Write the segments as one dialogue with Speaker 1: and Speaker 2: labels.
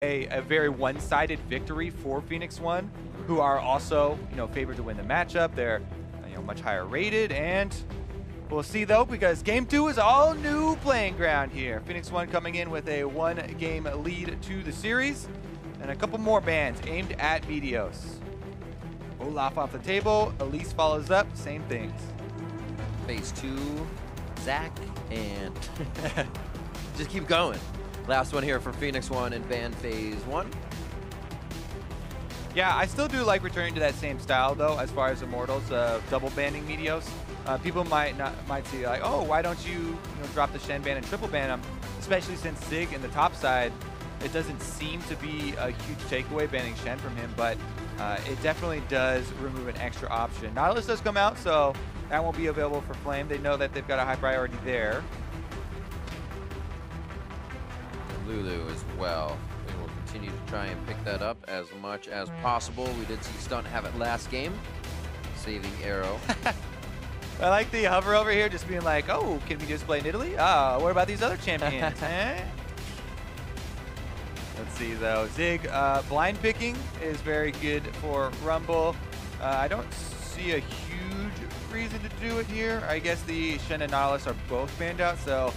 Speaker 1: a very one-sided victory for Phoenix1, who are also, favored to win the matchup. They're, much higher rated, and we'll see though, because game 2 is all new playing ground here. Phoenix1 coming in with a 1-game lead to the series, and a couple more bans aimed at Meteos. Olleh off the table, Elise follows up, same things.
Speaker 2: Phase 2, Zach, and just keep going. Last one here for Phoenix1 and ban phase 1.
Speaker 1: Yeah, I still do like returning to that same style though, as far as Immortals, double banning Meteos. People might see like, oh, why don't you, drop the Shen ban and triple ban them? Especially since Zig in the top side, it doesn't seem to be a huge takeaway banning Shen from him, but it definitely does remove an extra option. NALCS does come out, so that won't be available for Flame. They know that they've got a high priority there.
Speaker 2: Lulu as well. We will continue to try and pick that up as much as possible. We did see Stunt have it last game, saving Arrow.
Speaker 1: I like the hover over here, just being like, oh, can we just play in Italy? What about these other champions? Let's see though. Zig, blind picking is very good for Rumble. I don't see a huge reason to do it here. I guess the Shen and NALCS are both banned out, so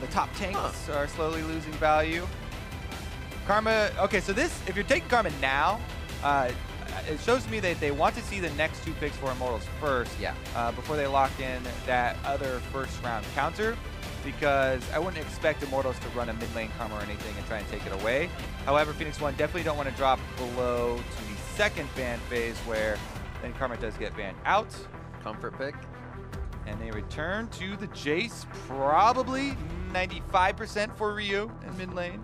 Speaker 1: the top tanks are slowly losing value. Karma, okay, so this, if you're taking Karma now, it shows to me that they want to see the next 2 picks for Immortals first, before they lock in that other first round counter, because I wouldn't expect Immortals to run a mid lane Karma or anything and try and take it away. However, Phoenix1 definitely don't want to drop below to the second ban phase, where then Karma does get banned out.
Speaker 2: Comfort pick.
Speaker 1: And they return to the Jayce, probably 95% for Ryu in mid lane.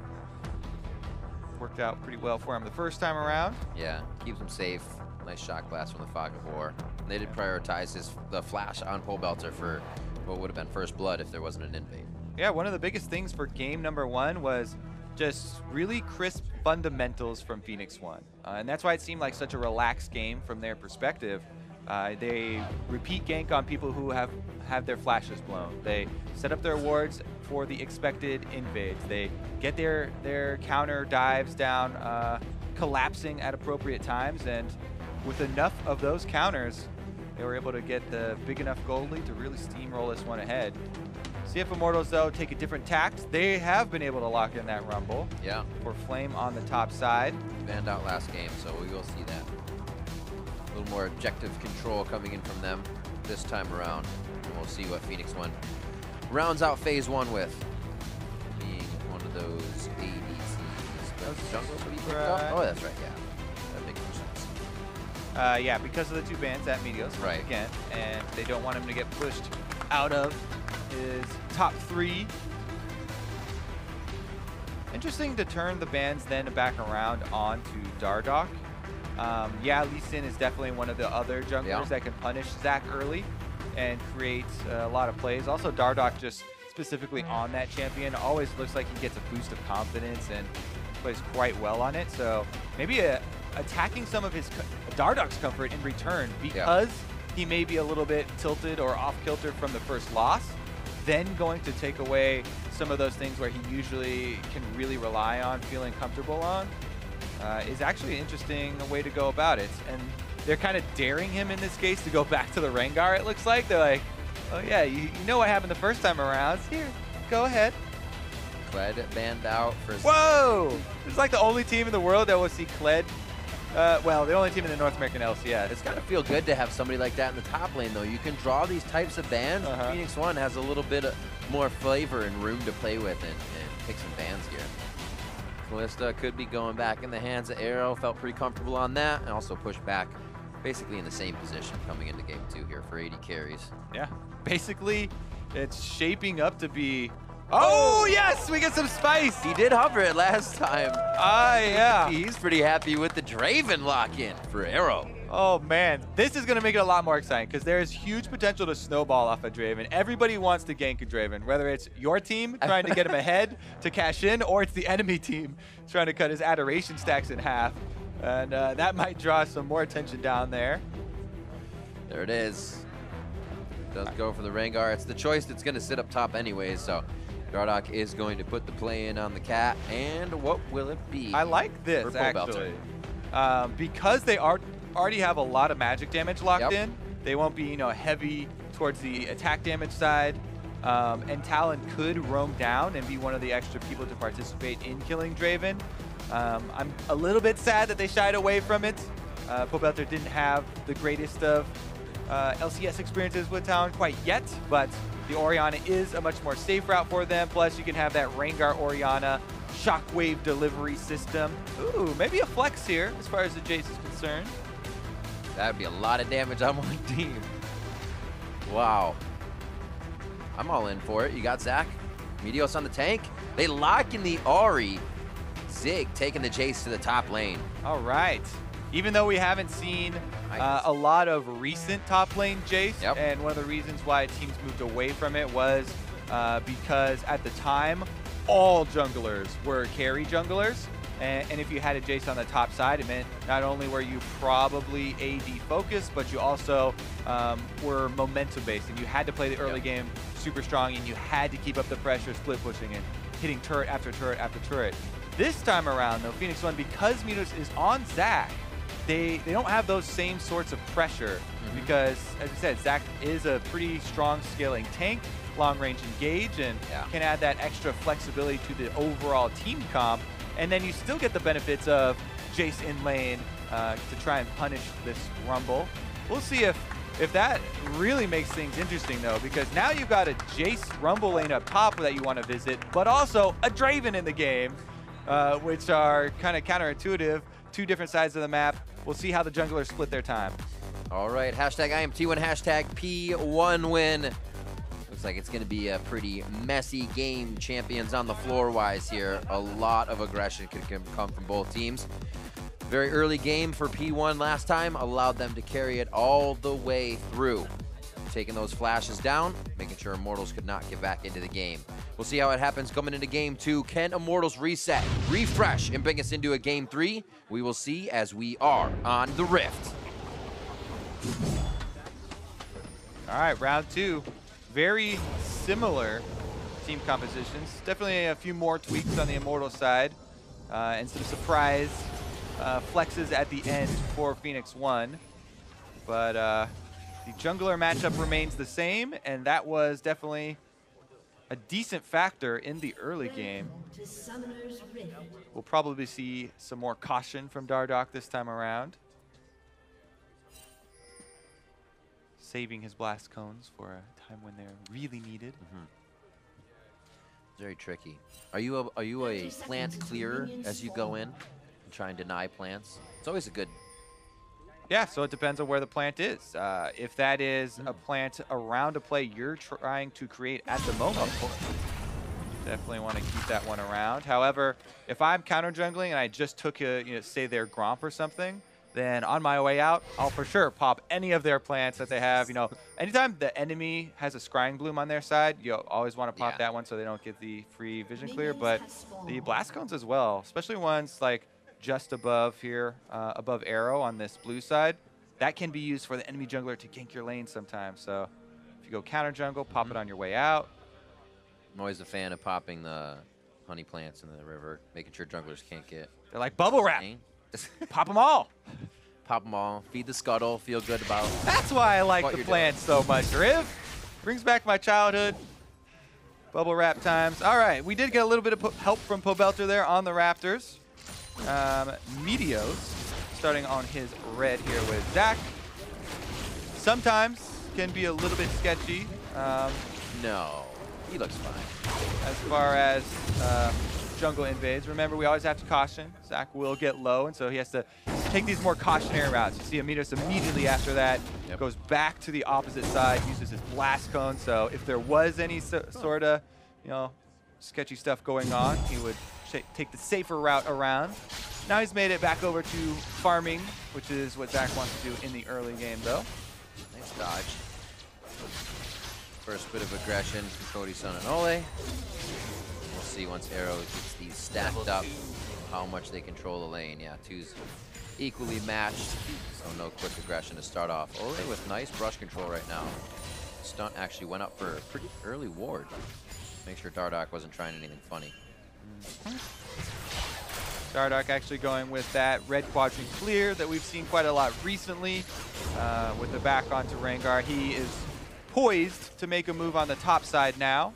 Speaker 1: Worked out pretty well for him the first time around.
Speaker 2: Yeah, keeps him safe. Nice shot glass from the Fog of War. And they did prioritize the flash on Pobelter for what would have been first blood if there wasn't an invade.
Speaker 1: Yeah, one of the biggest things for game number 1 was just really crisp fundamentals from Phoenix1. And that's why it seemed like such a relaxed game from their perspective. They repeat gank on people who have their flashes blown. They set up their wards for the expected invades. They get their counter dives down, collapsing at appropriate times, and with enough of those counters, they were able to get the big enough gold lead to really steamroll this one ahead. CF Immortals, though, take a different tact. They have been able to lock in that Rumble. Yeah. For Flame on the top side.
Speaker 2: Banned out last game, so we will see that. A little more objective control coming in from them this time around. And we'll see what Phoenix1 rounds out phase 1 with. Being one of those ADCs. Those jungles that he picked up? Oh, that's right, yeah. That makes more sense.
Speaker 1: Yeah, because of the 2 bans at Meteos, again, and they don't want him to get pushed out of his top 3. Interesting to turn the bans then back around onto Dardoch. Yeah, Lee Sin is definitely one of the other junglers that can punish Zach early and create a lot of plays. Also, Dardoch just specifically on that champion always looks like he gets a boost of confidence and plays quite well on it. So maybe attacking some of his Dardoch's comfort in return, because he may be a little bit tilted or off kilter from the first loss, then going to take away some of those things where he usually can really rely on feeling comfortable on. Is actually an interesting way to go about it. And they're kind of daring him in this case to go back to the rengar, it looks like. They're like, oh yeah, you know what happened the first time around. Here, go ahead.
Speaker 2: Kled banned out for...
Speaker 1: Whoa! It's like the only team in the world that will see Kled. Well, the only team in the North American LCS.
Speaker 2: It's got to feel good to have somebody like that in the top lane, though. You can draw these types of bans. Phoenix1 has a little bit more flavor and room to play with and pick some bans here. Kalista could be going back in the hands of Arrow. Felt pretty comfortable on that, and also pushed back basically in the same position coming into game 2 here for 80 carries.
Speaker 1: Yeah, basically it's shaping up to be... Oh, yes, we get some spice.
Speaker 2: He did hover it last time.
Speaker 1: Yeah.
Speaker 2: He's pretty happy with the Draven lock-in for Arrow.
Speaker 1: Oh man, this is going to make it a lot more exciting because there's huge potential to snowball off of Draven. Everybody wants to gank a Draven, whether it's your team trying to get him ahead to cash in, or it's the enemy team trying to cut his adoration stacks in half. And that might draw some more attention down there.
Speaker 2: There it is. Does go for the Rengar. It's the choice that's going to sit up top anyways, so Dardoch is going to put the play in on the cat, and what will it be?
Speaker 1: I like this, actually. Because they already have a lot of magic damage locked in, they won't be, heavy towards the attack damage side. And Talon could roam down and be one of the extra people to participate in killing Draven. I'm a little bit sad that they shied away from it. Pobelter didn't have the greatest of LCS experiences with Talon quite yet, but the Orianna is a much more safe route for them. Plus, you can have that rengar Orianna shockwave delivery system. Ooh, maybe a flex here as far as the Jayce is concerned.
Speaker 2: That would be a lot of damage on one team. Wow. I'm all in for it. You got Zach, Meteos on the tank. They lock in the Ahri. Zig taking the Jayce to the top lane.
Speaker 1: All right. Even though we haven't seen a lot of recent top lane Jayce, and one of the reasons why teams moved away from it was because at the time, all junglers were carry junglers. And if you had a Jayce on the top side, it meant not only were you probably AD focused, but you also were momentum based, and you had to play the early game super strong, and you had to keep up the pressure, split pushing and hitting turret after turret after turret. This time around, though, Phoenix1, because Meteos is on Zach, they don't have those same sorts of pressure because, as I said, Zach is a pretty strong scaling tank, long-range engage, and can add that extra flexibility to the overall team comp. And then you still get the benefits of Jayce in lane to try and punish this Rumble. We'll see if that really makes things interesting, though, because now you've got a Jayce Rumble lane up top that you want to visit, but also a Draven in the game, which are kind of counterintuitive. Two different sides of the map. We'll see how the junglers split their time.
Speaker 2: All right, hashtag IMT1, hashtag P1 win. Looks like it's going to be a pretty messy game. Champions on the floor-wise here. A lot of aggression could come from both teams. Very early game for P1 last time allowed them to carry it all the way through. Taking those flashes down, making sure Immortals could not get back into the game. We'll see how it happens coming into game 2. Can Immortals reset, refresh, and bring us into a game 3? We will see as we are on the Rift.
Speaker 1: All right, round 2. Very similar team compositions. Definitely a few more tweaks on the Immortals side, and some surprise flexes at the end for Phoenix1. But the jungler matchup remains the same, and that was definitely a decent factor in the early game. We'll probably see some more caution from Dardoch this time around, saving his blast cones for a time when they're really needed.
Speaker 2: Very tricky. Are you a plant clearer as you go in and try and deny plants? It's always a good.
Speaker 1: Yeah, so it depends on where the plant is. If that is a plant around a play you're trying to create at the moment, definitely want to keep that one around. However, if I'm counter jungling and I just took a, say their Gromp or something, then on my way out, I'll for sure pop any of their plants that they have. Anytime the enemy has a Scrying Bloom on their side, you always want to pop that one so they don't get the free vision clear. But the blast cones as well, especially ones like just above here, above arrow on this blue side, that can be used for the enemy jungler to gank your lane sometimes. So if you go counter jungle, pop it on your way out.
Speaker 2: I'm always a fan of popping the honey plants in the river, making sure junglers can't get.
Speaker 1: They're like bubble wrap. Pop them all.
Speaker 2: Pop them all. Feed the scuttle. Feel good about.
Speaker 1: That's why I like the plants so much. Riv brings back my childhood. Bubble wrap times. All right, we did get a little bit of help from Pobelter there on the Raptors. Meteos starting on his red here with Zach. Sometimes can be a little bit sketchy.
Speaker 2: No, he looks fine.
Speaker 1: As far as jungle invades, remember we always have to caution. Zach will get low, and so he has to take these more cautionary routes. You see Meteos immediately after that goes back to the opposite side, uses his blast cone. So if there was any sort of, sketchy stuff going on, he would take the safer route around. Now he's made it back over to farming, which is what Zach wants to do in the early game, though.
Speaker 2: Nice dodge. First bit of aggression from Cody Sun and Olleh. We'll see once Arrow gets these stacked up how much they control the lane. Yeah, two's equally matched, so no quick aggression to start off. Olleh with nice brush control right now. Stunt actually went up for a pretty early ward. Make sure Dardoch wasn't trying anything funny.
Speaker 1: Dardoch actually going with that red quadrant clear that we've seen quite a lot recently. With the back onto rengar, he is poised to make a move on the top side now.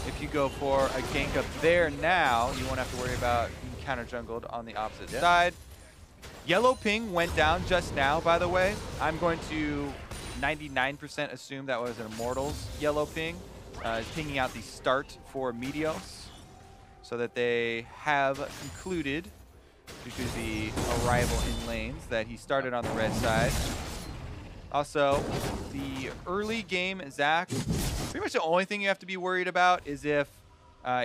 Speaker 1: If you go for a gank up there now, you won't have to worry about being counter jungled on the opposite side. Yellow ping went down just now, by the way. I'm going to 99% assume that was an Immortals yellow ping. Pinging out the start for Meteos so that they have concluded, due to the arrival in lanes, that he started on the red side. Also, the early game Zach, pretty much the only thing you have to be worried about is if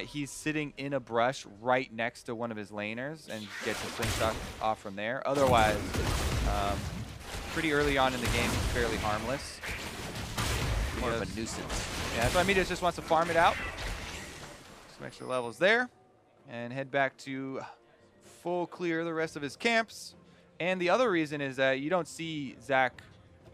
Speaker 1: he's sitting in a brush right next to one of his laners and gets a slingshot off from there. Otherwise, pretty early on in the game, he's fairly harmless.
Speaker 2: More of a nuisance.
Speaker 1: Yeah, that's why Meteos just wants to farm it out. Some extra levels there. And head back to full clear the rest of his camps. And the other reason is that you don't see Zach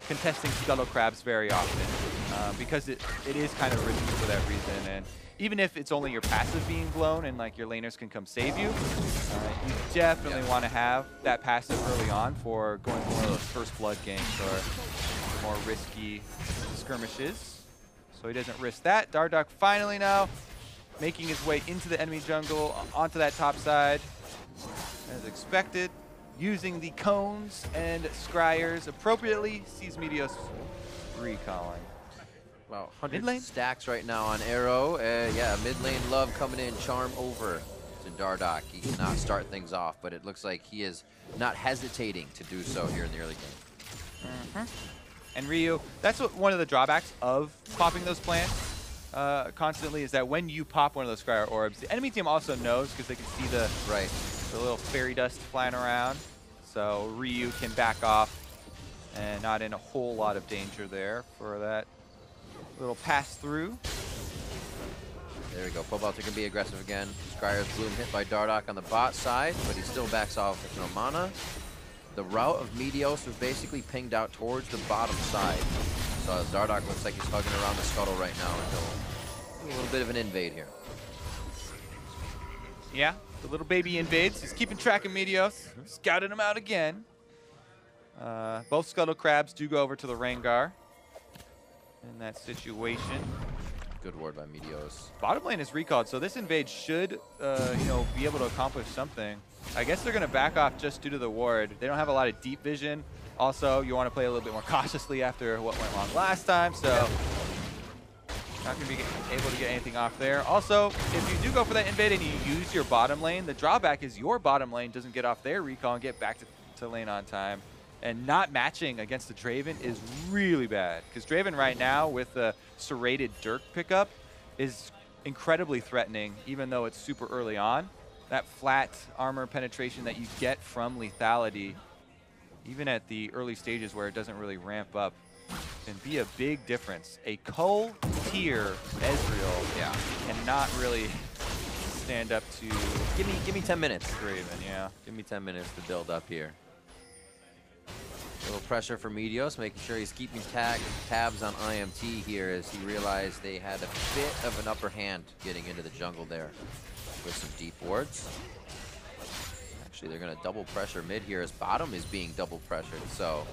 Speaker 1: contesting Scuttle Crabs very often. Because it is kind of risky for that reason. And even if it's only your passive being blown and like your laners can come save you, you definitely want to have that passive early on for going for one of those first blood games or more risky skirmishes. So he doesn't risk that. Dardoch finally now making his way into the enemy jungle, onto that top side, as expected. Using the cones and scryers appropriately, sees Meteos recalling.
Speaker 2: About 100 stacks right now on Arrow. Yeah, mid lane love coming in, charm over to Dardoch. He cannot start things off, but it looks like he is not hesitating to do so here in the early game.
Speaker 1: And Ryu, that's one of the drawbacks of popping those plants constantly, is that when you pop one of those Scryer orbs, the enemy team also knows because they can see the little fairy dust flying around. So Ryu can back off and not in a whole lot of danger there for that little pass through.
Speaker 2: There we go. Pobelter can be aggressive again. Scryer's Bloom hit by Dardoch on the bot side, but he still backs off with no mana. The route of Meteos was basically pinged out towards the bottom side. So Dardoch looks like he's hugging around the scuttle right now until a little bit of an invade here.
Speaker 1: Yeah, the little baby invades. He's keeping track of Meteos, scouting him out again. Both Scuttle Crabs do go over to the rengar in that situation.
Speaker 2: Good ward by Meteos.
Speaker 1: Bottom lane is recalled, so this invade should, you know, be able to accomplish something. I guess they're going to back off just due to the ward. They don't have a lot of deep vision. Also, you want to play a little bit more cautiously after what went wrong last time, so not going to be able to get anything off there. Also, if you do go for that invade and you use your bottom lane, the drawback is your bottom lane doesn't get off their recall and get back to lane on time. And not matching against the Draven is really bad, because Draven right now with the serrated Dirk pickup is incredibly threatening, even though it's super early on. That flat armor penetration that you get from lethality, even at the early stages where it doesn't really ramp up, can be a big difference. A Cull tier Ezreal cannot really stand up to...
Speaker 2: Give me 10 minutes.
Speaker 1: Draven, yeah.
Speaker 2: Give me 10 minutes to build up here. A little pressure for Meteos, making sure he's keeping tabs on IMT here as he realized they had a bit of an upper hand getting into the jungle there with some deep wards. Actually, they're going to double pressure mid here as bottom is being double pressured. So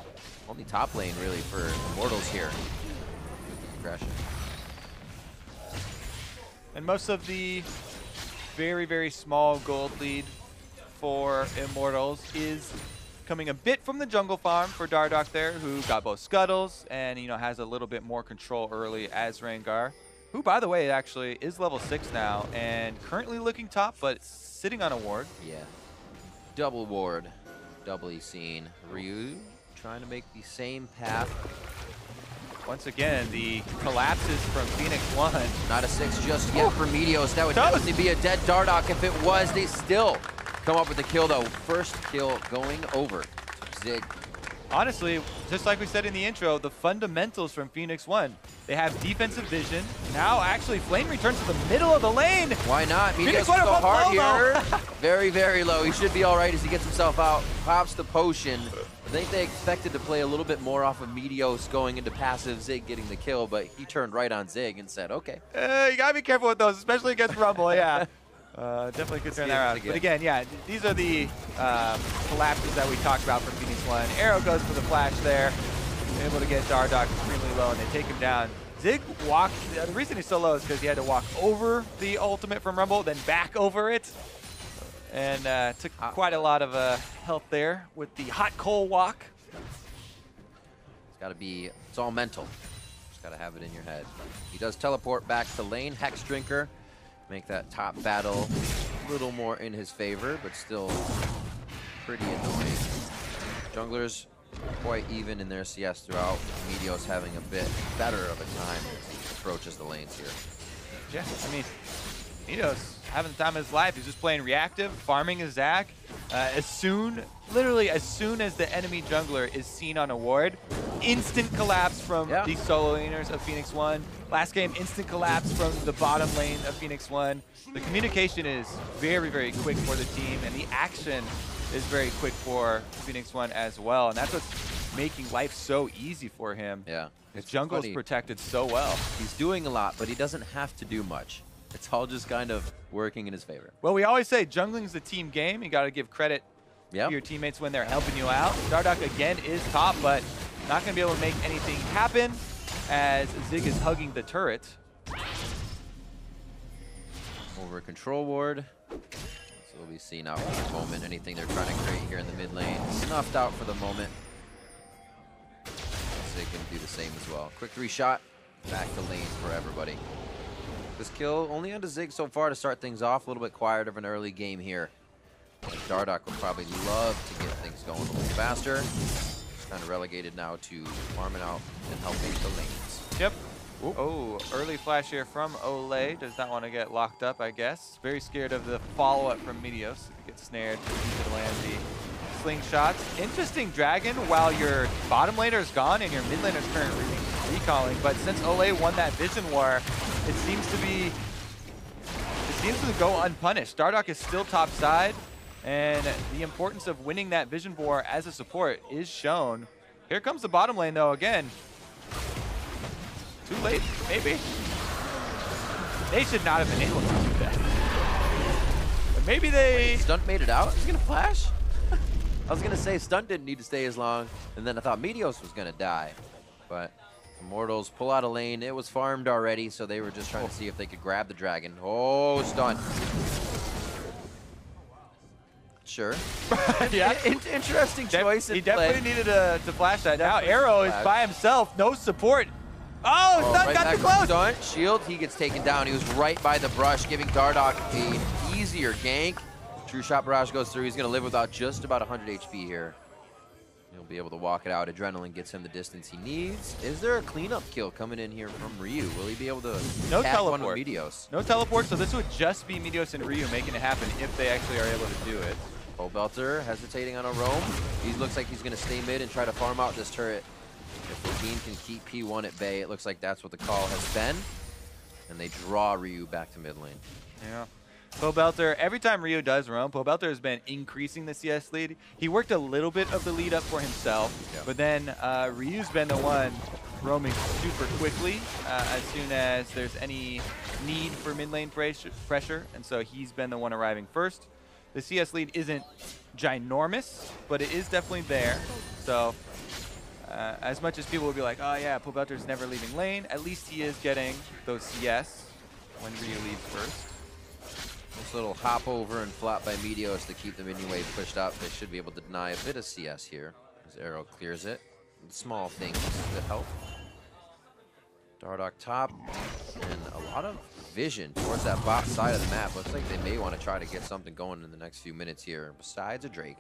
Speaker 2: only top lane really for Immortals here with the aggression.
Speaker 1: And most of the very, very small gold lead for Immortals is coming a bit from the jungle farm for Dardoch there, who got both scuttles and, you know, has a little bit more control early as rengar, who, by the way, actually is level 6 now and currently looking top, but sitting on a ward.
Speaker 2: Yeah. Double ward. Doubly seen. Ryu trying to make the same path.
Speaker 1: Once again, the collapses from Phoenix1.
Speaker 2: Not a 6 just yet for Meteos. That would definitely be a dead Dardoch if it was. They still come up with the kill though. First kill going over to Zig.
Speaker 1: honestly, just like we said in the intro, the fundamentals from Phoenix1. They have defensive vision. Now, actually, Flame returns to the middle of the lane.
Speaker 2: Why not? Meteos
Speaker 1: Phoenix1
Speaker 2: go hard
Speaker 1: low,
Speaker 2: here. Very, very low. He should be all right as he gets himself out. Pops the potion. I think they expected to play a little bit more off of Meteos going into passive, Zig getting the kill, but he turned right on Zig and said, okay.
Speaker 1: You gotta be careful with those, especially against Rumble, yeah. Definitely could turn that around. But again, yeah, these are the collapses that we talked about from Phoenix1. Arrow goes for the flash there. Able to get Dardoch extremely low, and they take him down. Zig walked, the reason he's so low is because he had to walk over the ultimate from Rumble, then back over it. And took quite a lot of health there with the hot coal walk.
Speaker 2: It's gotta be, it's all mental. Just gotta have it in your head. He does teleport back to lane, Hex Drinker. Make that top battle a little more in his favor, but still pretty annoying. Junglers quite even in their CS throughout. Meteos having a bit better of a time as he approaches the lanes here.
Speaker 1: Yeah, I mean, Meteos having the time of his life. He's just playing reactive, farming his Zac. Literally as soon as the enemy jungler is seen on a ward, instant collapse from the solo laners of Phoenix1. Last game, instant collapse from the bottom lane of Phoenix1. The communication is very, very quick for the team, and the action is very quick for Phoenix1 as well. And that's what's making life so easy for him.
Speaker 2: Yeah.
Speaker 1: His jungle is protected so well.
Speaker 2: He's doing a lot, but he doesn't have to do much. It's all just kind of working in his favor.
Speaker 1: Well, we always say jungling's a team game. You got to give credit to your teammates when they're helping you out. Dardoch again is top, but not going to be able to make anything happen as Zig is hugging the turret.
Speaker 2: Over control ward. So we'll be seeing out for the moment. Anything they're trying to create here in the mid lane, snuffed out for the moment. Zig can do the same as well. Quick 3-shot, back to lane for everybody. This kill only onto Zig so far to start things off. A little bit quieter of an early game here. Dardoch would probably love to get things going a little faster. Kind of relegated now to farming out and helping the lanes.
Speaker 1: Yep. Ooh. Oh, early flash here from Olleh. Does not want to get locked up, I guess. Very scared of the follow-up from Meteos. Get snared to land the slingshots. Interesting dragon while your bottom laner is gone and your mid laner is currently recalling. But since Olleh won that vision war, it seems to go unpunished. Dardoch is still top side, and the importance of winning that vision war as a support is shown. Here comes the bottom lane though again. Too late, maybe. They should not have been able to do that. But maybe they...
Speaker 2: Stunt made it out? He's gonna flash? I was gonna say Stunt didn't need to stay as long, and then I thought Meteos was gonna die. But Immortals pull out a lane. It was farmed already, so they were just trying to see if they could grab the dragon. Oh, Stunt. Sure.
Speaker 1: Yeah.
Speaker 2: Interesting choice.
Speaker 1: He definitely needed to flash that. Now Arrow is by himself, no support. Oh, Stunt got too close.
Speaker 2: Stunt, shield, he gets taken down. He was right by the brush, giving Dardoch an easier gank. True Shot Barrage goes through. He's going to live without just about 100 HP here. He'll be able to walk it out. Adrenaline gets him the distance he needs. Is there a cleanup kill coming in here from Ryu? Will he be able to tag one with Meteos?
Speaker 1: No teleport, so this would just be Meteos and Ryu making it happen if they actually are able to do it.
Speaker 2: Pobelter hesitating on a roam. He looks like he's going to stay mid and try to farm out this turret. If the team can keep P1 at bay, it looks like that's what the call has been. And they draw Ryu back to mid lane.
Speaker 1: Yeah. Pobelter, every time Ryu does roam, Pobelter has been increasing the CS lead. He worked a little bit of the lead up for himself, but then Ryu's been the one roaming super quickly as soon as there's any need for mid lane pressure, and so he's been the one arriving first. The CS lead isn't ginormous, but it is definitely there. So as much as people will be like, oh yeah, Pobelter's never leaving lane, at least he is getting those CS when Ryu leaves first.
Speaker 2: This little hop over and flop by Meteos to keep the minion wave pushed up. They should be able to deny a bit of CS here as Arrow clears it. Small things that help. Dardoch top, and a lot of vision towards that bot side of the map. Looks like they may want to try to get something going in the next few minutes here, besides a Drake,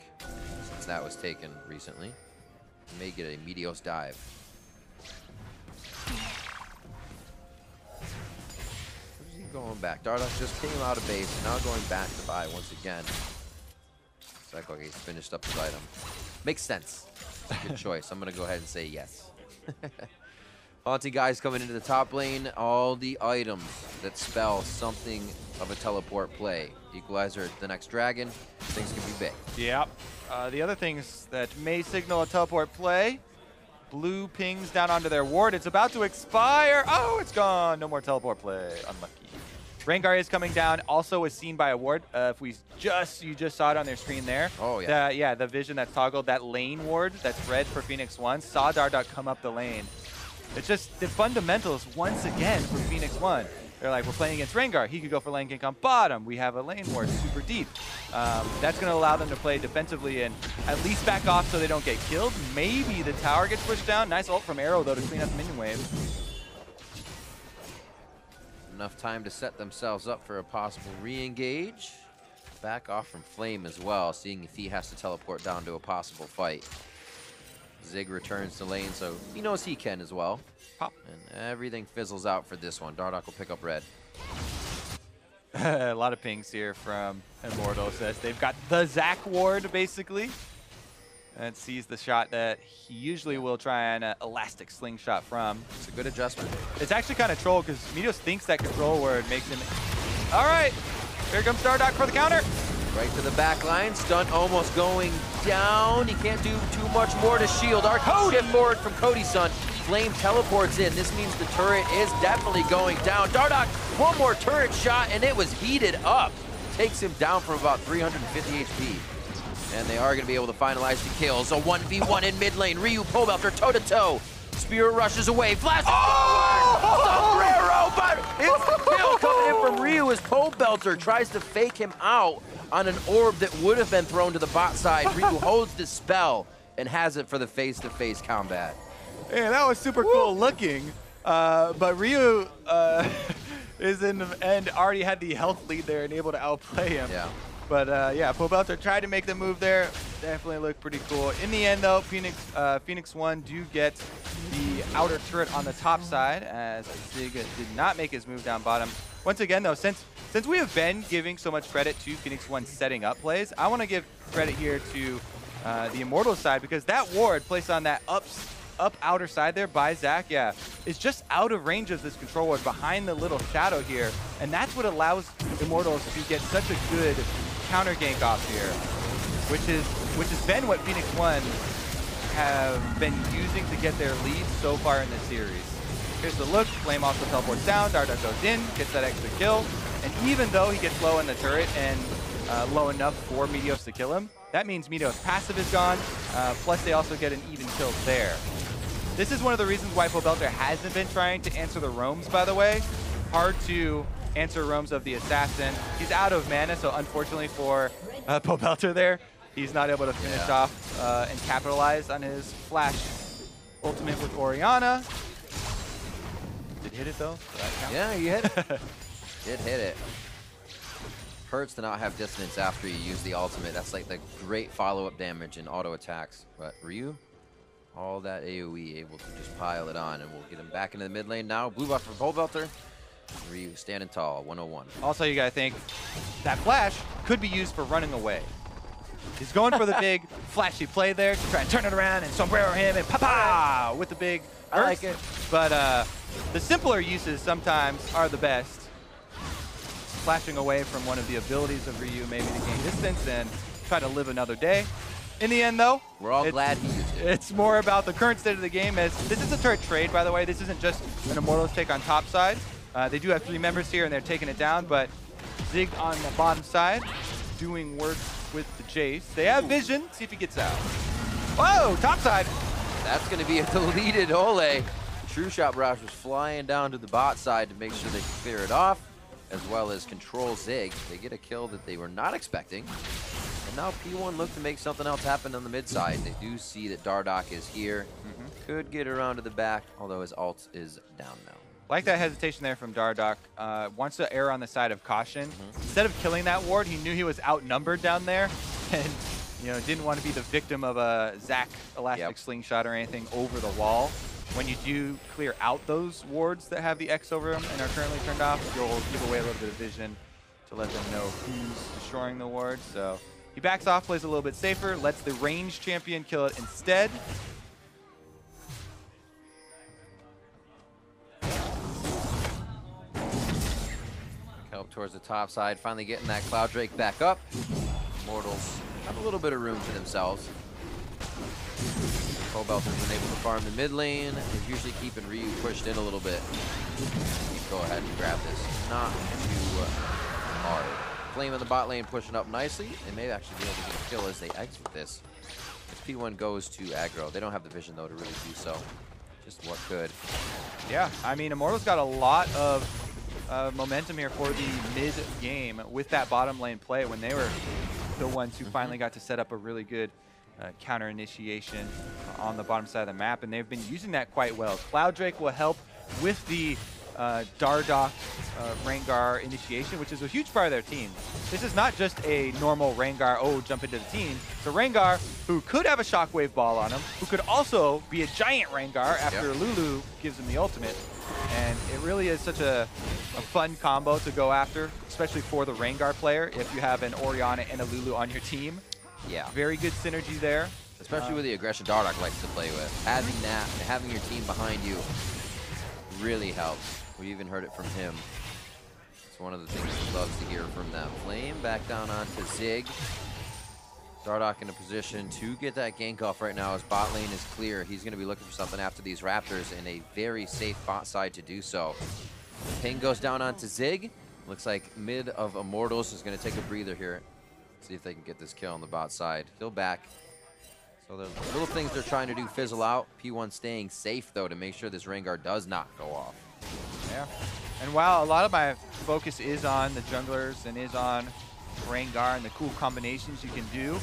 Speaker 2: since that was taken recently. They may get a Meteos dive. Going back. Dardoch just came out of base, now going back to buy once again. Looks like he's finished up his item. Makes sense. It's a good choice. I'm going to go ahead and say yes. Haunting guys coming into the top lane. All the items that spell something of a teleport play. Equalizer, the next dragon. Things can be big.
Speaker 1: Yep. The other things that may signal a teleport play. Blue pings down onto their ward. It's about to expire. Oh, it's gone. No more teleport play. Unlucky. Rengar is coming down. Also was seen by a ward. If you just saw it on their screen there.
Speaker 2: Oh yeah.
Speaker 1: The vision that's toggled, that lane ward that's red for Phoenix1 saw Dardoch come up the lane. It's just the fundamentals once again for Phoenix1. They're like, we're playing against Rengar. He could go for lane gank on bottom. We have a lane ward super deep. That's going to allow them to play defensively and at least back off so they don't get killed. Maybe the tower gets pushed down. Nice ult from Arrow, though, to clean up the minion wave.
Speaker 2: Enough time to set themselves up for a possible re-engage. Back off from Flame as well, seeing if he has to teleport down to a possible fight. Zig returns to lane, so he knows he can as well.
Speaker 1: Pop.
Speaker 2: And everything fizzles out for this one. Dardoch will pick up red.
Speaker 1: A lot of pings here from Immortals as they've got the Zac ward, basically. And sees the shot that he usually will try an elastic slingshot from.
Speaker 2: It's a good adjustment.
Speaker 1: It's actually kind of troll because Meteos thinks that control word makes him... All right, here comes Dardoch for the counter.
Speaker 2: Right to the back line. Stunt almost going down. He can't do too much more to shield. Our shift forward from Cody Sun. Flame teleports in. This means the turret is definitely going down. Dardoch, one more turret shot, and it was heated up. Takes him down from about 350 HP. And they are going to be able to finalize the kills. A 1v1 in mid lane. Ryu, Pobelter, toe-to-toe. Spirit rushes away. Flash sombrero, but it's the kill coming in from Ryu as Pobelter tries to fake him out on an orb that would have been thrown to the bot side. Ryu holds the spell and has it for the face-to-face combat.
Speaker 1: Yeah, that was super cool looking. But Ryu is in the end already had the health lead there and able to outplay him.
Speaker 2: Yeah.
Speaker 1: But yeah, Pobelter tried to make the move there. Definitely looked pretty cool. In the end, though, Phoenix1 do get the outer turret on the top side as Zig did not make his move down bottom. Once again, though, since we have been giving so much credit to Phoenix1 setting up plays, I want to give credit here to the Immortals side because that ward placed on that up outer side there by Zac, yeah, is just out of range of this control ward behind the little shadow here. And that's what allows Immortals to get such a good counter gank off here, which has been what Phoenix1 have been using to get their lead so far in this series. Here's the look, Flame also teleports down, Dardoch goes in, gets that extra kill, and even though he gets low in the turret and low enough for Meteos to kill him, that means Meteos' passive is gone, plus they also get an even kill there. This is one of the reasons why Pobelter hasn't been trying to answer the roams, by the way. Hard to answer roams of the assassin. He's out of mana, so unfortunately for Pobelter there, he's not able to finish off and capitalize on his flash ultimate with Orianna. Did hit it though?
Speaker 2: Yeah, you hit it. Did hit it. Hurts to not have dissonance after you use the ultimate. That's like the great follow-up damage in auto attacks. But Ryu, all that AoE able to just pile it on, and we'll get him back into the mid lane now. Blue buff for Pobelter. Ryu standing tall, 101.
Speaker 1: Also, you gotta think that flash could be used for running away. He's going for the big flashy play there to try and turn it around and sombrero him and pa-pa with the big burst.
Speaker 2: I like it.
Speaker 1: But the simpler uses sometimes are the best. Flashing away from one of the abilities of Ryu maybe to gain distance and try to live another day. In the end, though,
Speaker 2: we're all glad he used it.
Speaker 1: It's more about the current state of the game. As this is a turret trade, by the way. This isn't just an Immortals take on top side. They do have 3 members here, and they're taking it down, but Zig on the bottom side doing work with the Jayce. They have vision. See if he gets out. Whoa, top side.
Speaker 2: That's going to be a deleted Olleh. True Shot Barrage was flying down to the bot side to make sure they can clear it off, as well as control Zig. They get a kill that they were not expecting. And now P1 look to make something else happen on the mid side. They do see that Dardoch is here. Could get around to the back, although his ult is down now.
Speaker 1: Like that hesitation there from Dardoch. Wants to err on the side of caution. Instead of killing that ward, he knew he was outnumbered down there, and didn't want to be the victim of a Zac elastic slingshot or anything over the wall. When you do clear out those wards that have the X over them and are currently turned off, you'll give away a little bit of vision to let them know who's destroying the ward. So He backs off, plays a little bit safer, lets the range champion kill it instead.
Speaker 2: Help towards the top side, finally getting that Cloud Drake back up. Immortals have a little bit of room to themselves. Pobelter's been able to farm the mid lane. Is usually keeping Ryu pushed in a little bit. Go ahead and grab this. Not too hard. Flame in the bot lane pushing up nicely. They may actually be able to get a kill as they exit this. As P1 goes to aggro. They don't have the vision though to really do so. Just what could.
Speaker 1: Yeah, I mean, Immortals got a lot of momentum here for the mid game with that bottom lane play when they were the ones who finally got to set up a really good counter initiation on the bottom side of the map, and they've been using that quite well. Cloud Drake will help with the Dardoch rengar initiation, which is a huge part of their team. This is not just a normal rengar, oh, jump into the team. It's a rengar who could have a shockwave ball on him, who could also be a giant rengar after Lulu gives him the ultimate. And it really is such a fun combo to go after, especially for the rengar player if you have an Orianna and a Lulu on your team. Yeah. Very good synergy there.
Speaker 2: Especially with the aggression Dardoch likes to play with. Having that and having your team behind you really helps. We even heard it from him. It's one of the things he loves to hear from them. Flame back down onto Zig. Dardoch in a position to get that gank off right now as bot lane is clear. He's going to be looking for something after these Raptors in a very safe bot side to do so. Ping goes down onto Zig. Looks like mid of Immortals is going to take a breather here. See if they can get this kill on the bot side. He'll back. So the little things they're trying to do fizzle out. P1 staying safe though to make sure this Rengar does not go off.
Speaker 1: Yeah. And while a lot of my focus is on the junglers and is on Rengar and the cool combinations you can do,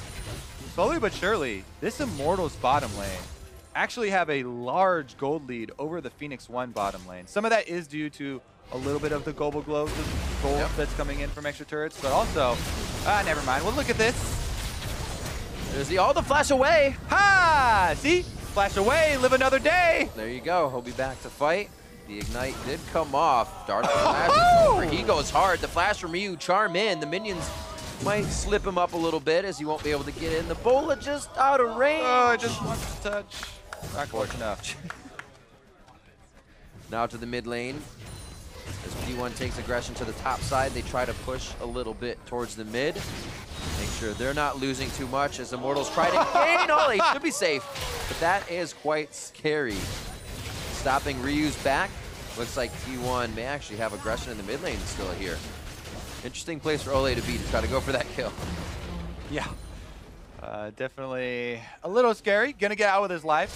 Speaker 1: slowly but surely, this Immortals bottom lane actually have a large gold lead over the Phoenix1 bottom lane. Some of that is due to a little bit of the global gold that's coming in from extra turrets, but also, never mind. Well, look at this.
Speaker 2: There's the flash away.
Speaker 1: Ha! See? Flash away, live another day.
Speaker 2: There you go. He'll be back to fight. The ignite did come off. Dardoch flashes over. He goes hard. The flash from Ryu, charm in. The minions might slip him up a little bit as he won't be able to get in. The Bola just out of range.
Speaker 1: Oh, it just wants to touch. Not close enough.
Speaker 2: Now to the mid lane. As P1 takes aggression to the top side, they try to push a little bit towards the mid. Make sure they're not losing too much as Immortals try to gain. Oh, they should be safe. But that is quite scary. Stopping Ryu's back. Looks like P1 may actually have aggression in the mid lane still here. Interesting place for Olleh to be to try to go for that kill.
Speaker 1: Yeah. Definitely a little scary. Gonna get out with his life.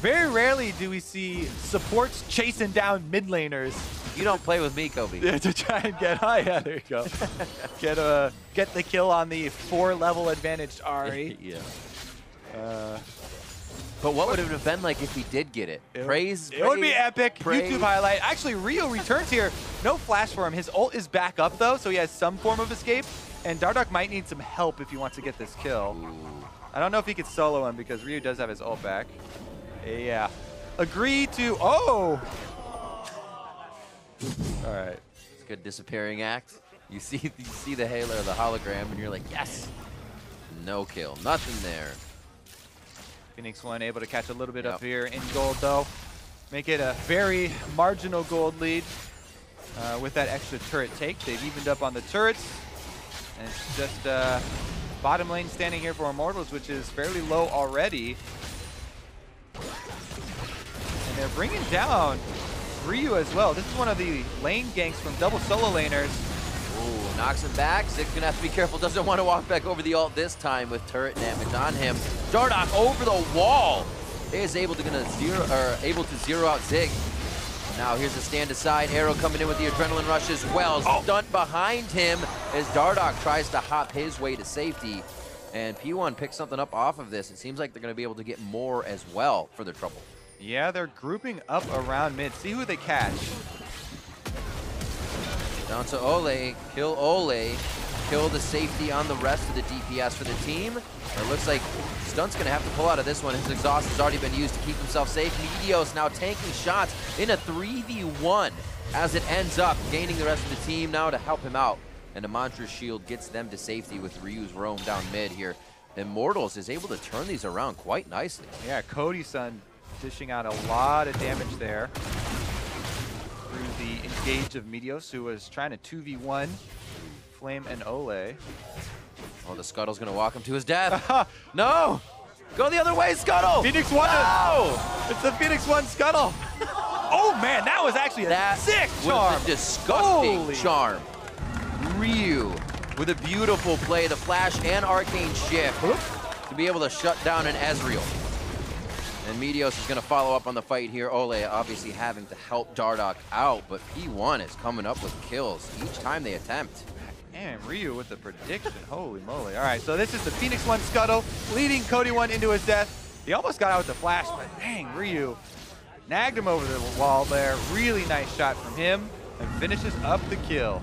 Speaker 1: Very rarely do we see supports chasing down mid laners.
Speaker 2: You don't play with me, Kobe.
Speaker 1: Yeah, to try and get high. Yeah, there you go. Get the kill on the 4-level advantaged Ahri.
Speaker 2: Yeah. But what would it have been like if he did get it? Praise.
Speaker 1: It would be epic.
Speaker 2: Praise.
Speaker 1: YouTube highlight. Actually, Ryu returns here. No flash for him. His ult is back up, though, so he has some form of escape. And Dardoch might need some help if he wants to get this kill. Ooh. I don't know if he could solo him because Ryu does have his ult back. Yeah. Agree to... Oh! All right.
Speaker 2: It's a good disappearing act. You see the halo or the hologram, and you're like, yes! No kill. Nothing there.
Speaker 1: Phoenix1 able to catch a little bit up here in gold, though. Make it a very marginal gold lead with that extra turret take. They've evened up on the turrets. And it's just bottom lane standing here for Immortals, which is fairly low already. And they're bringing down Ryu as well. This is one of the lane ganks from double solo laners.
Speaker 2: Ooh, knocks him back. Zig's gonna have to be careful. Doesn't want to walk back over the ult this time with turret damage on him. Dardoch over the wall is able to zero out Zig. Now here's a stand aside. Arrow coming in with the adrenaline rush as well. Stunt behind him as Dardoch tries to hop his way to safety. And P1 picks something up off of this. It seems like they're going to be able to get more as well for their trouble.
Speaker 1: Yeah, they're grouping up around mid. See who they catch.
Speaker 2: Down to Olleh. Kill Olleh. Kill the safety on the rest of the DPS for the team. It looks like Stunt's going to have to pull out of this one. His exhaust has already been used to keep himself safe. Meteos now tanking shots in a 3v1 as it ends up gaining the rest of the team now to help him out and the Mantra's shield gets them to safety with Ryu's roam down mid here. Immortals is able to turn these around quite nicely.
Speaker 1: Yeah, Cody Sun dishing out a lot of damage there through the engage of Meteos, who was trying to 2v1 Flame and Olleh.
Speaker 2: Oh, the Scuttle's gonna walk him to his death. No! Go the other way, Scuttle!
Speaker 1: Phoenix1! No! It's the Phoenix1 Scuttle! Oh man, that was actually a sick charm!
Speaker 2: Was a disgusting
Speaker 1: Holy.
Speaker 2: charm. Ryu with a beautiful play, the flash and arcane shift to be able to shut down an Ezreal. And Meteos is gonna follow up on the fight here. Olleh obviously having to help Dardoch out, but P1 is coming up with kills each time they attempt.
Speaker 1: And Ryu with the prediction. Holy moly. All right, so this is the Phoenix1 Scuttle leading Cody1 into his death. He almost got out with the flash, but dang, Ryu nagged him over the wall there. Really nice shot from him and finishes up the kill.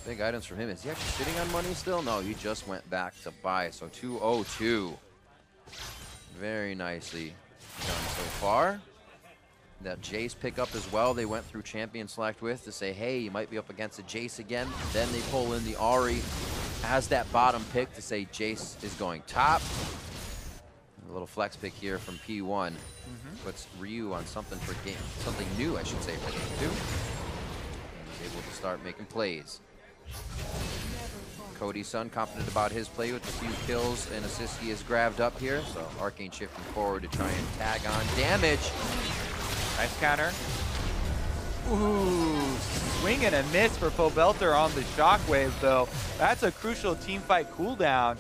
Speaker 2: Big items from him. Is he actually sitting on money still? No, he just went back to buy. So 202. Very nicely done so far. That Jayce pickup as well, they went through champion select with to say, hey, you might be up against a Jayce again. Then they pull in the Ahri as that bottom pick to say Jayce is going top. A little flex pick here from P1 puts Ryu on something new, I should say, for game 2. And he's able to start making plays. Cody Sun confident about his play with the few kills and assists he has grabbed up here. So arcane shifting forward to try and tag on damage.
Speaker 1: Nice counter. Ooh, swing and a miss for Pobelter on the shockwave, though. That's a crucial team fight cooldown.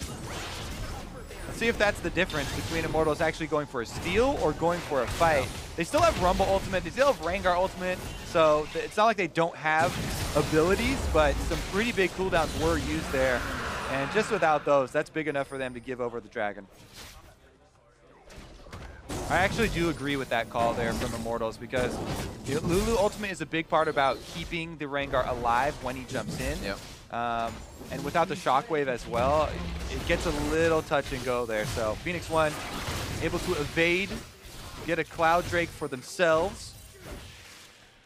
Speaker 1: Let's see if that's the difference between Immortals actually going for a steal or going for a fight. They still have Rumble ultimate, they still have Rengar ultimate, so it's not like they don't have abilities, but some pretty big cooldowns were used there. And just without those, that's big enough for them to give over the dragon. I actually do agree with that call there from Immortals because Lulu ultimate is a big part about keeping the Rengar alive when he jumps in.
Speaker 2: Yep.
Speaker 1: And without the shockwave as well, it gets a little touch and go there. So Phoenix1 able to evade, get a Cloud Drake for themselves.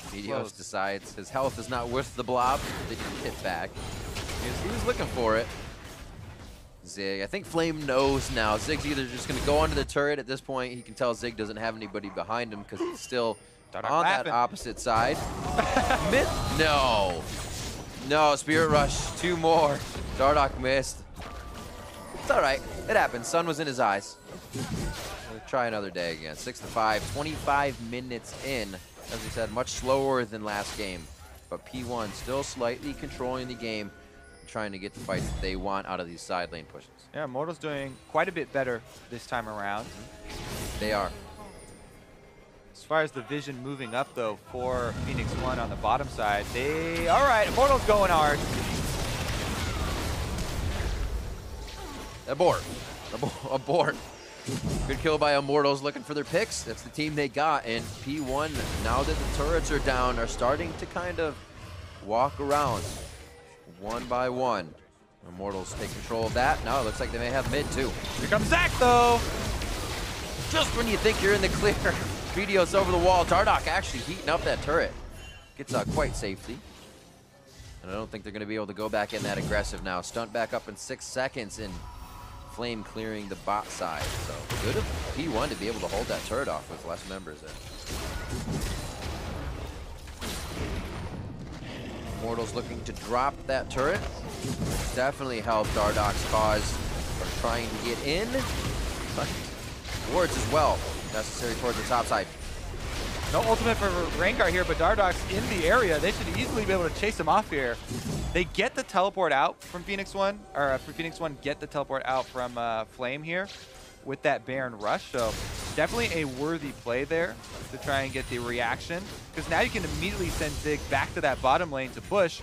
Speaker 2: Meteos decides his health is not worth the blob. They didn't hit back. He was looking for it. Zig, I think Flame knows now. Zig's either just going to go onto the turret at this point. He can tell Zig doesn't have anybody behind him because he's still on that opposite side. No. No, Spirit Rush, 2 more. Dardoch missed. It's all right. It happens. Sun was in his eyes. We'll try another day again. 6-5, 25 minutes in. As we said, much slower than last game. But P1 still slightly controlling the game, trying to get the fights that they want out of these side lane pushes.
Speaker 1: Yeah, Immortals doing quite a bit better this time around.
Speaker 2: They are.
Speaker 1: As far as the vision moving up, though, for Phoenix1 on the bottom side, all right, Immortals going hard.
Speaker 2: Abort. Abort. Good kill by Immortals looking for their picks. That's the team they got. And P1, now that the turrets are down, are starting to kind of walk around one by one. Immortals take control of that. Now it looks like they may have mid too.
Speaker 1: Here comes Zach, though.
Speaker 2: Just when you think you're in the clear. Meteos over the wall. Dardoch actually heating up that turret. Gets out quite safely. And I don't think they're going to be able to go back in that aggressive now. Stunt back up in 6 seconds and Flame clearing the bot side. So good of P1 to be able to hold that turret off with less members there. Immortals looking to drop that turret. Definitely helped Dardoch's cause of trying to get in. But wards as well. Necessary towards the top side.
Speaker 1: No ultimate for Rengar here, but Dardoch's in the area. They should easily be able to chase him off here. They get the teleport out from Phoenix1, or for Phoenix1 get the teleport out from Flame here with that Baron rush. So definitely a worthy play there to try and get the reaction. Because now you can immediately send Zig back to that bottom lane to push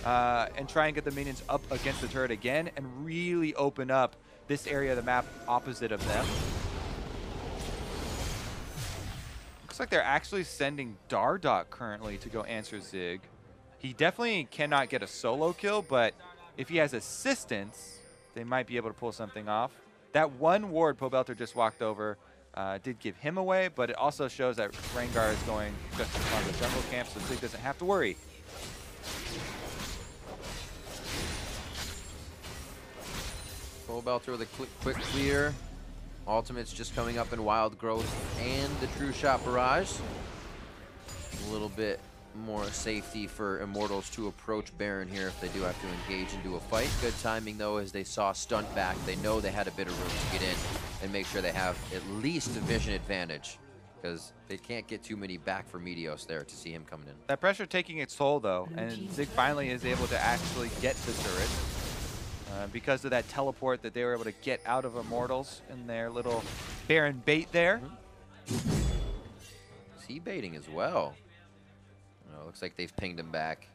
Speaker 1: and try and get the minions up against the turret again and really open up this area of the map opposite of them. Looks like they're actually sending Dardoch currently to go answer Zig. He definitely cannot get a solo kill, but if he has assistance, they might be able to pull something off. That one ward Pobelter just walked over did give him away, but it also shows that Rengar is going just in front of the jungle camp, so Zig doesn't have to worry.
Speaker 2: Pobelter with a quick clear. Ultimate's just coming up in Wild Growth and the True Shot Barrage. A little bit more safety for Immortals to approach Baron here if they do have to engage into a fight. Good timing though, as they saw Stunt back. They know they had a bit of room to get in and make sure they have at least a vision advantage, because they can't get too many back for Meteos there to see him coming in.
Speaker 1: That pressure taking its toll though, and Zig finally is able to actually get the turret because of that teleport that they were able to get out of Immortals in their little Baron bait there.
Speaker 2: He baiting as well. Oh, looks like they've pinged him back.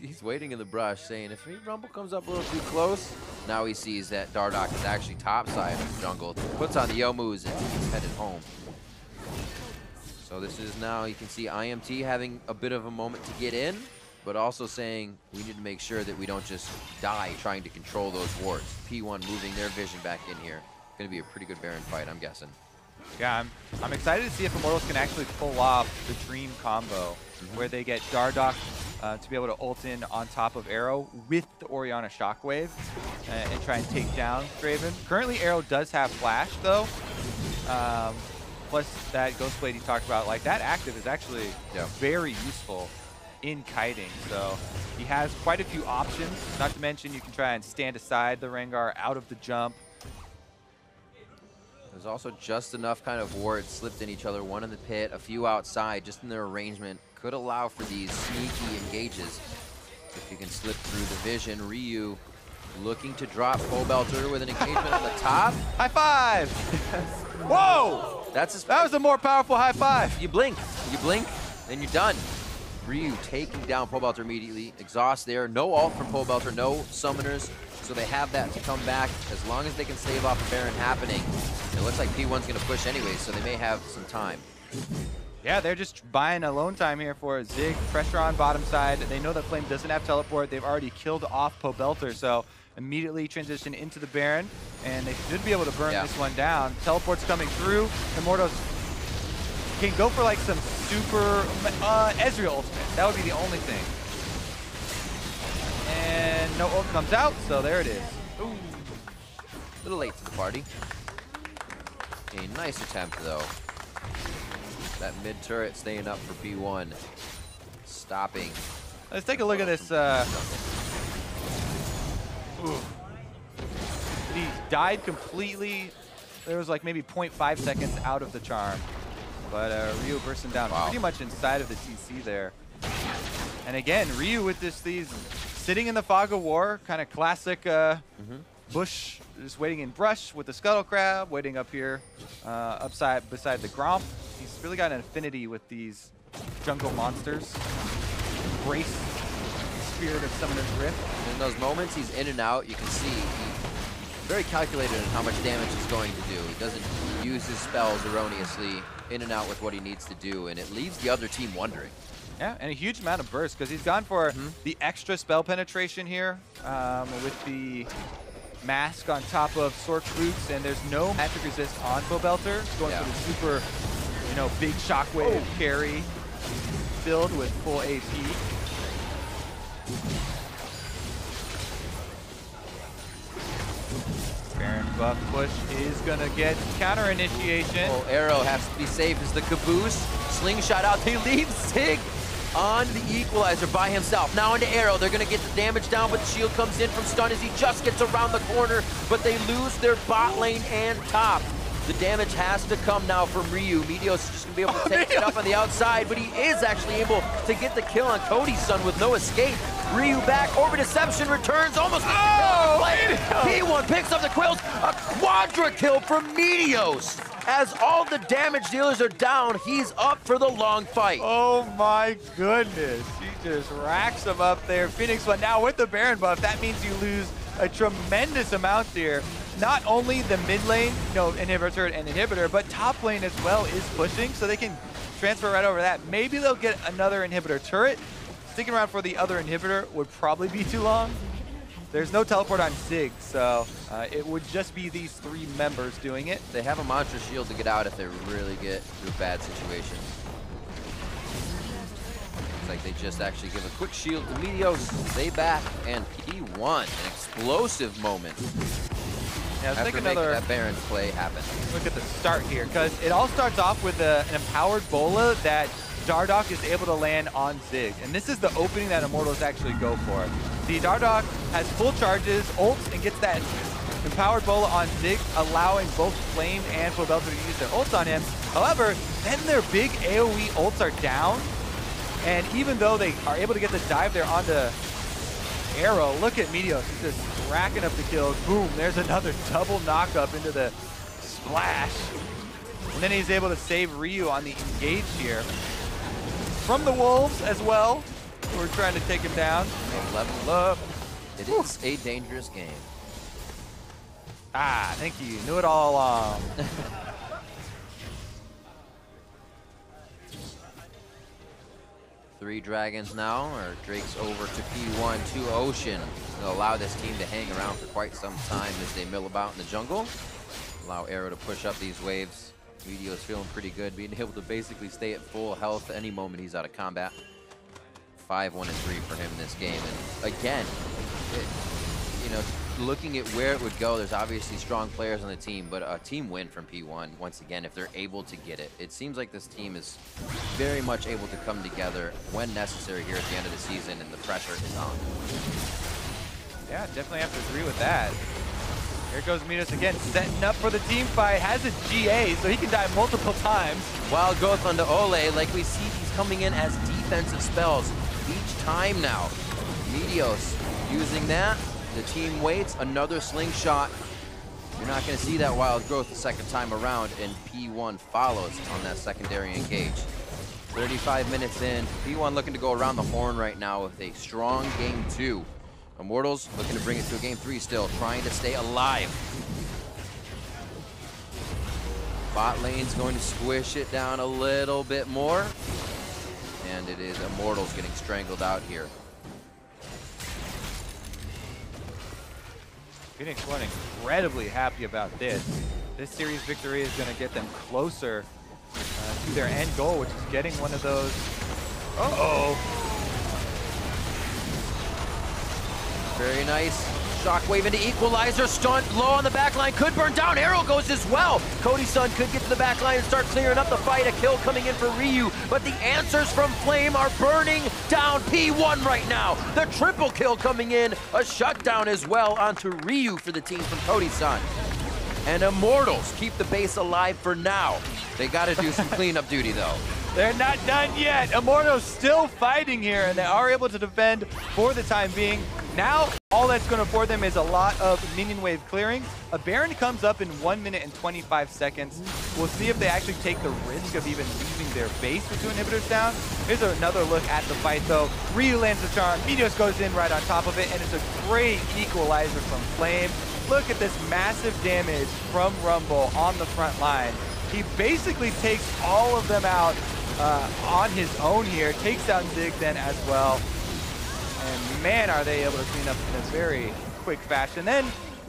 Speaker 2: He's waiting in the brush, saying if Rumble comes up a little too close. Now he sees that Dardoch is actually topside of the jungle. Puts on the Yomus and he's headed home. So this is now, you can see IMT having a bit of a moment to get in, but also saying we need to make sure that we don't just die trying to control those wards. P1 moving their vision back in here. Going to be a pretty good Baron fight, I'm guessing.
Speaker 1: Yeah, I'm excited to see if Immortals can actually pull off the dream combo, where they get Dardoch to be able to ult in on top of Arrow with the Orianna Shockwave and try and take down Draven. Currently, Arrow does have Flash, though. Plus that Ghostblade he talked about, like that active is actually very useful in kiting. So he has quite a few options, not to mention you can try and stand aside the Rengar out of the jump.
Speaker 2: There's also just enough kind of wards slipped in each other, one in the pit, a few outside, just in their arrangement. Could allow for these sneaky engages. If you can slip through the vision, Ryu looking to drop Pobelter with an engagement on the top.
Speaker 1: High five! Whoa!
Speaker 2: That
Speaker 1: was a more powerful high five.
Speaker 2: You blink, then you're done. Ryu taking down Pobelter immediately. Exhaust there, no ult from Pobelter, no summoners. So they have that to come back as long as they can stave off a Baron happening. It looks like P1's going to push anyway, so they may have some time.
Speaker 1: Yeah, they're just buying alone time here for Zig. Pressure on bottom side. They know that Flame doesn't have teleport. They've already killed off Pobelter, so immediately transition into the Baron, and they should be able to burn this one down. Teleport's coming through. Immortals can go for like some super Ezreal ultimate. That would be the only thing. And no ult comes out, so there it is.
Speaker 2: Ooh. A little late to the party. A nice attempt, though. That mid turret staying up for P1. Stopping.
Speaker 1: Let's take a look at this. He died completely. There was like maybe 0.5 seconds out of the charm. But Ryu bursting down pretty much inside of the TC there. And again, Ryu with these sitting in the fog of war, kind of classic bush, just waiting in brush with the Scuttle Crab, waiting up here beside the Gromp. He's really got an affinity with these jungle monsters. Embrace the spirit of Summoner's Rift.
Speaker 2: In those moments, he's in and out. You can see he's very calculated in how much damage he's going to do. He doesn't use his spells erroneously, in and out with what he needs to do, and it leaves the other team wondering.
Speaker 1: Yeah, and a huge amount of burst, because he's gone for the extra spell penetration here with the mask on top of Sork's Boots, and there's no magic resist on Pobelter. He's going for the super, big shockwave carry filled with full AP. Baron buff push is gonna get counter initiation.
Speaker 2: Oh, Arrow has to be safe as the caboose. Slingshot out, they leave Zig on the equalizer by himself. Now into Arrow, they're gonna get the damage down, but the shield comes in from Stunt as he just gets around the corner, but they lose their bot lane and top. The damage has to come now from Ryu. Meteos is just gonna be able to take it up on the outside, but he is actually able to get the kill on Cody Sun with no escape. Ryu back, Orbit Deception returns, almost P1 picks up the quills, a quadra kill from Meteos. As all the damage dealers are down, he's up for the long fight.
Speaker 1: Oh my goodness, he just racks them up there. Phoenix1 now with the Baron buff, that means you lose a tremendous amount here. Not only the mid lane, inhibitor and inhibitor, but top lane as well is pushing, so they can transfer right over that. Maybe they'll get another inhibitor turret. Sticking around for the other inhibitor would probably be too long. there's no teleport on Zig, so it would just be these 3 members doing it.
Speaker 2: They have a Mantra Shield to get out if they really get to a bad situation. Looks like they just actually give a quick shield to Meteos. They back, and P1, an explosive moment.
Speaker 1: Yeah, let's take another
Speaker 2: that Baron's play happen.
Speaker 1: Look at the start here, because it all starts off with an empowered Bola that Dardoch is able to land on Zig. And this is the opening that Immortals actually go for. The Dardoch has full charges, ults, and gets that empowered Bola on Zig, allowing both Flame and Pobelter to use their ults on him. However, then their big AoE ults are down, and even though they are able to get the dive there onto Arrow, look at Meteos, he's just racking up the kills. Boom, there's another double knock-up into the splash. And then he's able to save Ryu on the engage here. From the Wolves as well, who are trying to take him down.
Speaker 2: Level up. It is a dangerous game.
Speaker 1: Ah, thank you. Knew it all along.
Speaker 2: Three dragons now, or Drake's over to P1 to Ocean. They'll allow this team to hang around for quite some time as they mill about in the jungle. Allow Arrow to push up these waves. Meteos feeling pretty good, being able to basically stay at full health any moment he's out of combat. 5-1-3 for him in this game. And again, you know, looking at where it would go, there's obviously strong players on the team, but a team win from P1, once again, if they're able to get it. It seems like this team is very much able to come together when necessary here at the end of the season, and the pressure is on.
Speaker 1: Yeah, definitely have to agree with that. Here goes Meteos again, setting up for the team fight. Has a GA, so he can die multiple times.
Speaker 2: Wild growth onto Olleh, like we see these coming in as defensive spells each time now. Meteos using that. The team waits, another slingshot. You're not going to see that wild growth the second time around, and P1 follows on that secondary engage. 35 minutes in, P1 looking to go around the horn right now with a strong game 2. Immortals looking to bring it to a game 3 still, trying to stay alive. Bot lane's going to squish it down a little bit more. And it is Immortals getting strangled out here.
Speaker 1: Phoenix1 incredibly happy about this. This series victory is going to get them closer to their end goal, which is getting one of those.
Speaker 2: Very nice. Shockwave into equalizer. Stunt low on the backline. Could burn down. Arrow goes as well. Cody Sun could get to the backline and start clearing up the fight. A kill coming in for Ryu. But the answers from Flame are burning down P1 right now. The triple kill coming in. A shutdown as well onto Ryu for the team from Cody Sun. And Immortals keep the base alive for now. They got to do some cleanup duty though.
Speaker 1: They're not done yet. Immortals still fighting here, and they are able to defend for the time being. Now, all that's going to afford them is a lot of minion wave clearing. A Baron comes up in 1 minute and 25 seconds. We'll see if they actually take the risk of even leaving their base with 2 inhibitors down. Here's another look at the fight, though. Ryu lands the charm. Meteos goes in right on top of it, and it's a great equalizer from Flame. Look at this massive damage from Rumble on the front line. He basically takes all of them out on his own here, takes out Zig then as well. And man, are they able to clean up in a very quick fashion. Then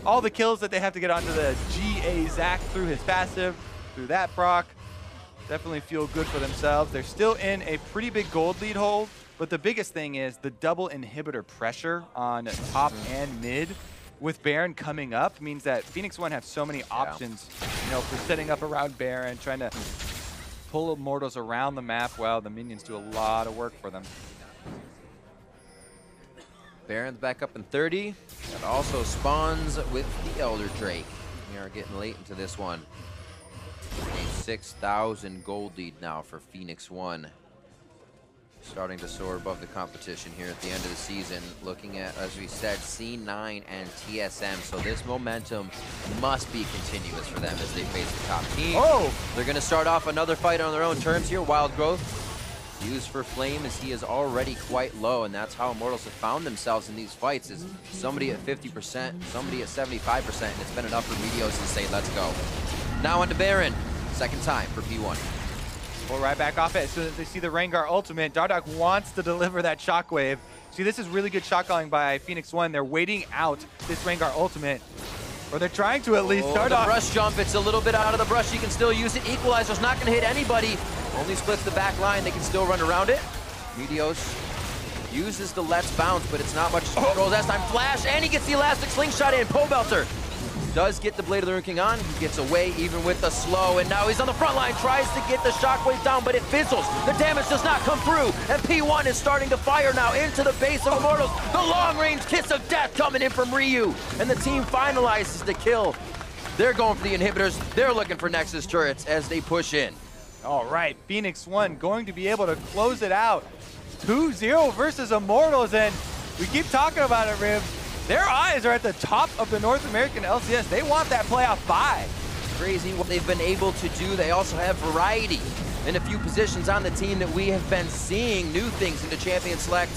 Speaker 1: all the kills that they have to get onto the GA Zac through his passive, through that proc, definitely feel good for themselves. They're still in a pretty big gold lead hold, but the biggest thing is the double inhibitor pressure on top and mid. With Baron coming up means that Phoenix1 have so many options, you know, for setting up around Baron, trying to pull Immortals around the map. Well, the minions do a lot of work for them.
Speaker 2: Baron's back up in 30. That also spawns with the Elder Drake. We are getting late into this one. A 6,000 gold lead now for Phoenix1. Starting to soar above the competition here at the end of the season. Looking at, as we said, C9 and TSM. So this momentum must be continuous for them as they face the top team.
Speaker 1: Oh!
Speaker 2: They're going to start off another fight on their own terms here. Wild growth used for Flame as he is already quite low, and that's how Immortals have found themselves in these fights, is somebody at 50%, somebody at 75%, and it's been enough for Meteos to say, let's go. Now on to Baron. Second time for P1.
Speaker 1: Well, right back off it. As soon as they see the Rengar ultimate, Dardoch wants to deliver that shockwave. See, this is really good shot calling by Phoenix1. They're waiting out this rengar ultimate. Or they're trying to at least.
Speaker 2: The brush jump, it's a little bit out of the brush. You can still use it. Equalizer's not going to hit anybody. Only splits the back line. They can still run around it. Meteos uses the Let's Bounce, but it's not much control. That time Flash, and he gets the elastic slingshot in. Pobelter does get the Blade of the Rune King on. He gets away even with the slow, and now he's on the front line, tries to get the shockwave down, but it fizzles. The damage does not come through, and P1 is starting to fire now into the base of Immortals. The long-range kiss of death coming in from Ryu, and the team finalizes the kill. They're going for the inhibitors. They're looking for Nexus turrets as they push in.
Speaker 1: All right, Phoenix1 going to be able to close it out. 2-0 versus Immortals, and we keep talking about it, Riv. Their eyes are at the top of the North American LCS. They want that playoff bye.
Speaker 2: Crazy what they've been able to do. They also have variety in a few positions on the team that we have been seeing new things in the Champion Select.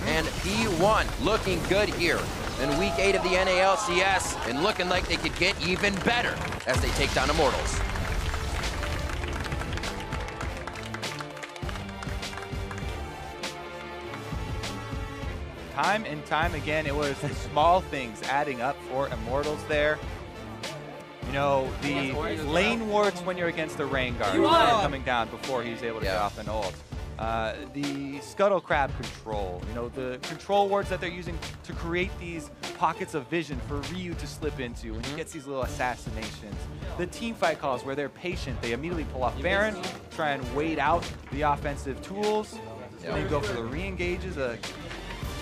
Speaker 2: And P1 looking good here in week 8 of the NALCS and looking like they could get even better as they take down Immortals.
Speaker 1: Time and time again, it was the small things adding up for Immortals there. You know, the lane wards when you're against the rengar coming down before he's able to get off an ult. The scuttle crab control, you know, the control wards that they're using to create these pockets of vision for Ryu to slip into when he gets these little assassinations. The team fight calls where they're patient, they immediately pull off Baron, try and wait out the offensive tools, and then go for the re-engages.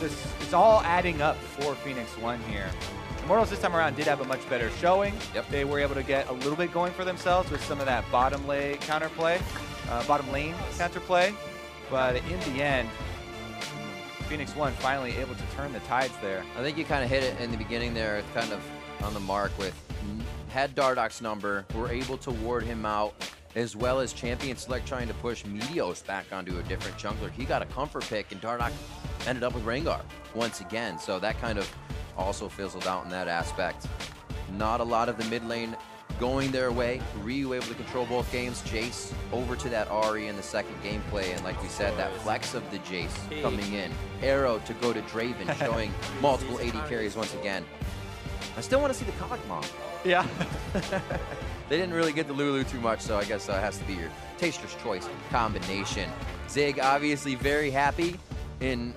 Speaker 1: It's all adding up for Phoenix1 here. Immortals this time around did have a much better showing. They were able to get a little bit going for themselves with some of that bottom lane counterplay, but in the end, Phoenix1 finally able to turn the tides there.
Speaker 2: I think you kind of hit it in the beginning there, kind of on the mark with, had Dardoch's number, were able to ward him out, as well as Champion Select trying to push Meteos back onto a different jungler. He got a comfort pick, and Dardoch ended up with Rengar once again. So that kind of also fizzled out in that aspect. Not a lot of the mid lane going their way. Ryu able to control both games. Jayce over to that Ahri in the second gameplay, and like we said, that flex of the Jayce coming in. Arrow to go to Draven, showing multiple AD carries once again. I still want to see the Kog'Maw.
Speaker 1: Yeah.
Speaker 2: They didn't really get the Lulu too much, so I guess it has to be your taster's choice combination. Zig obviously very happy in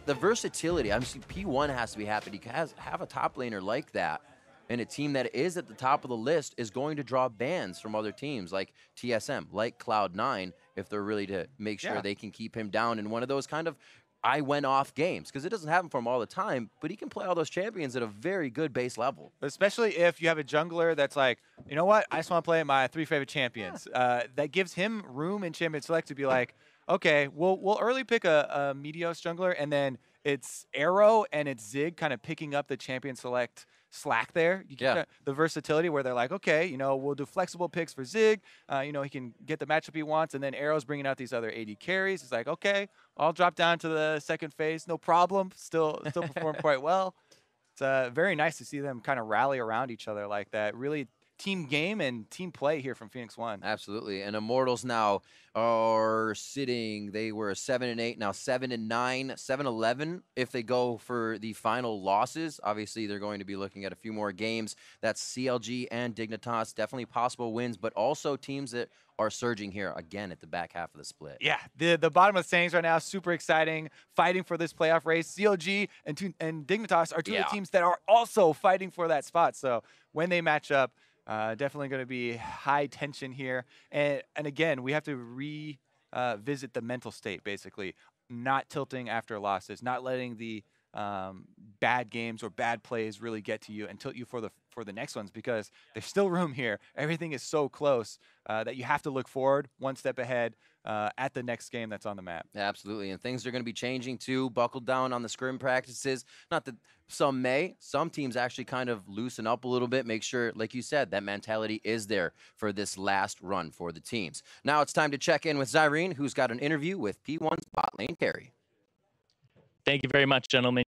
Speaker 2: the versatility. I'm seeing P1 has to be happy to have a top laner like that, and a team that is at the top of the list is going to draw bans from other teams like TSM, like Cloud9, if they're really to make sure they can keep him down in one of those kind of I went off games, because it doesn't happen for him all the time, but he can play all those champions at a very good base level.
Speaker 1: Especially if you have a jungler that's like, you know what, I just want to play my 3 favorite champions. That gives him room in Champion Select to be like, okay, we'll early pick a Meteos jungler, and then it's Arrow and it's Zig kind of picking up the Champion Select slack there. You get the versatility where they're like, okay, you know, we'll do flexible picks for Zig. You know, he can get the matchup he wants, and then Arrow's bringing out these other AD carries. It's like, okay, I'll drop down to the second phase, no problem. Still perform quite well. It's very nice to see them kind of rally around each other like that. Really team game and team play here from Phoenix1.
Speaker 2: Absolutely. And Immortals now are sitting, they were 7-8, now 7-9, 7-11 if they go for the final losses. Obviously, they're going to be looking at a few more games. That's CLG and Dignitas, definitely possible wins, but also teams that are surging here again at the back half of the split.
Speaker 1: Yeah, the bottom of the standings right now, super exciting, fighting for this playoff race. CLG and Dignitas are two of the teams that are also fighting for that spot. So when they match up, definitely going to be high tension here. And again, we have to revisit the mental state, basically. Not tilting after losses, not letting the bad games or bad plays really get to you and tilt you for the next ones, because there's still room here. Everything is so close that you have to look forward, one step ahead at the next game that's on the map.
Speaker 2: Absolutely, and things are going to be changing too. Buckle down on the scrim practices. Not that some teams actually kind of loosen up a little bit, make sure, like you said, that mentality is there for this last run for the teams. Now it's time to check in with Zyrene, who's got an interview with P1's bot lane carry.
Speaker 3: Thank you very much, gentlemen.